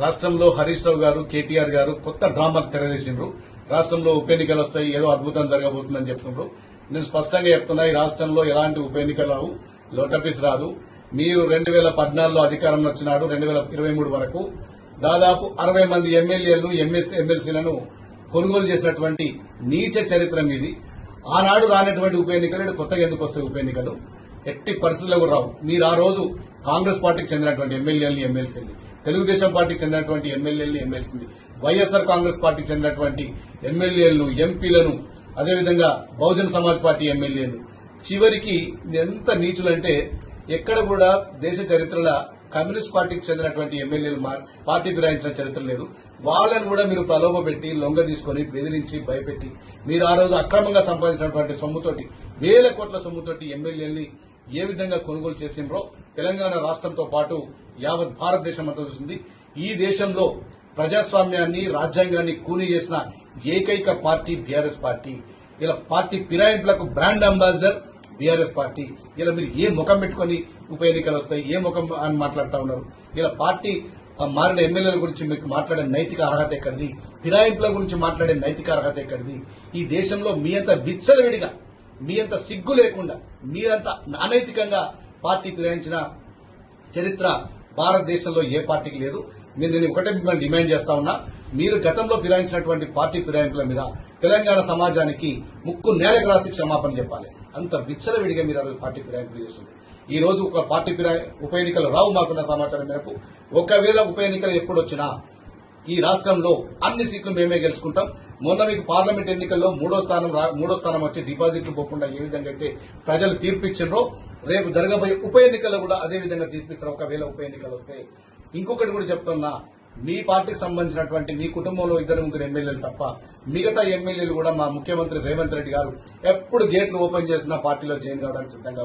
రాష్ట్రంలో హరీష్ రావు గారు కేటీఆర్ గారు కొత్త డ్రామాకు తెరవేసిండ్రు. రాష్ట్రంలో ఉప ఎన్నికలు వస్తాయి, ఏదో అద్భుతం జరగబోతుందని చెప్తున్నారు. నేను స్పష్టంగా చెప్తున్నా, ఈ రాష్ట్రంలో ఎలాంటి ఉప ఎన్నికలు రావు, లోటపీస్ రాదు. మీరు 2014లో అధికారంలో వచ్చినాడు 2023 వరకు దాదాపు 60 మంది ఎమ్మెల్యేలను ఎమ్మెల్సీలను కొనుగోలు చేసినటువంటి నీచ చరిత్ర మీది. ఆనాడు రానటువంటి ఉప ఎన్నికలు కొత్తగా ఎందుకు వస్తాయి? ఉప ఎన్నికలు ఎట్టి పరిస్థితుల్లో కూడా రావు. మీరు ఆ రోజు కాంగ్రెస్ పార్టీకి చెందినటువంటి ఎమ్మెల్యేలను ఎమ్మెల్సీని, తెలుగుదేశం పార్టీకి చెందినటువంటి ఎమ్మెల్యేలను ఎమ్మెల్సీని, వైఎస్ఆర్ కాంగ్రెస్ పార్టీకి చెందినటువంటి ఎమ్మెల్యేలను ఎంపీలను, అదేవిధంగా బహుజన సమాజ్ పార్టీ ఎమ్మెల్యేలు, చివరికి ఎంత నీచులంటే ఎక్కడ కూడా దేశ చరిత్రలో కమ్యూనిస్ట్ పార్టీకి చెందినటువంటి ఎమ్మెల్యేలు పార్టీ ఫిరాయించిన చరిత్ర లేదు. వాళ్ళని కూడా మీరు ప్రలోభ పెట్టి లొంగ తీసుకుని బెదిరించి భయపెట్టి మీరు ఆ రోజు అక్రమంగా సంపాదించినటువంటి సొమ్ముతోటి, వేల కోట్ల సొమ్ముతోటి ఎమ్మెల్యేల్ని ఏ విధంగా కొనుగోలు చేసిండ్రో తెలంగాణ రాష్ట్రంతో పాటు యావత్ భారతదేశం అంతా చూసింది. ఈ దేశంలో ప్రజాస్వామ్యాన్ని, రాజ్యాంగాన్ని కూనీ చేసిన ఏకైక పార్టీ బీఆర్ఎస్ పార్టీ. ఇలా పార్టీ ఫిరాయింపులకు బ్రాండ్ అంబాసిడర్ బీఆర్ఎస్ పార్టీ. ఇలా మీరు ఏ ముఖం పెట్టుకుని ఉప ఎన్నికలు వస్తాయి, ఏ ముఖం అని మాట్లాడుతూ ఉన్నారు? ఇలా పార్టీ మారిన ఎమ్మెల్యేల గురించి మీకు మాట్లాడే నైతిక అర్హత ఎక్కడిది? ఫిరాయింపుల గురించి మాట్లాడే నైతిక అర్హత ఎక్కడిది? ఈ దేశంలో మీ అంత విచ్చలవిడిగా, మీ అంత సిగ్గు లేకుండా, మీరంత అనైతికంగా పార్టీ ఫిరాయించిన చరిత్ర భారతదేశంలో ఏ పార్టీకి లేదు. నేను ఒకటే మిమ్మల్ని డిమాండ్ చేస్తా ఉన్నా, మీరు గతంలో ఫిరాయించినటువంటి పార్టీ ఫిరాయింపుల మీద తెలంగాణ సమాజానికి ముక్కు నేలకు రాసి క్షమాపణ చెప్పాలి. అంత విచ్చలవిడిగా మీరు ఆ పార్టీ ఫిరాయింపులు చేస్తుంది. ఈ రోజు ఒక పార్టీ ఉప ఎన్నికలు రావు మాకున్న సమాచారం మేరకు. ఒకవేళ ఉప ఎన్నికలు ఎప్పుడొచ్చినా ఈ రాష్ట్రంలో అన్ని సీట్లు మేమే గెలుచుకుంటాం. మొన్న మీకు పార్లమెంట్ ఎన్నికల్లో మూడో స్థానం వచ్చి డిపాజిట్లు పోకుండా ఏ విధంగా అయితే ప్రజలు తీర్పిచ్చిండ్రో, రేపు జరగబోయే ఉప ఎన్నికల్లో కూడా అదే విధంగా తీర్పిస్తారు. ఒకవేళ ఉప ఎన్నికలు వస్తే ఇంకొకటి కూడా చెప్తున్నా, మీ పార్టీకి సంబంధించినటువంటి మీ కుటుంబంలో 2-3 ఎమ్మెల్యేలు తప్ప మిగతా ఎమ్మెల్యేలు కూడా మా ముఖ్యమంత్రి రేవంత్ రెడ్డి గారు ఎప్పుడు గేట్లు ఓపెన్ చేసినా పార్టీలో జాయిన్ కావడానికి సిద్ధంగా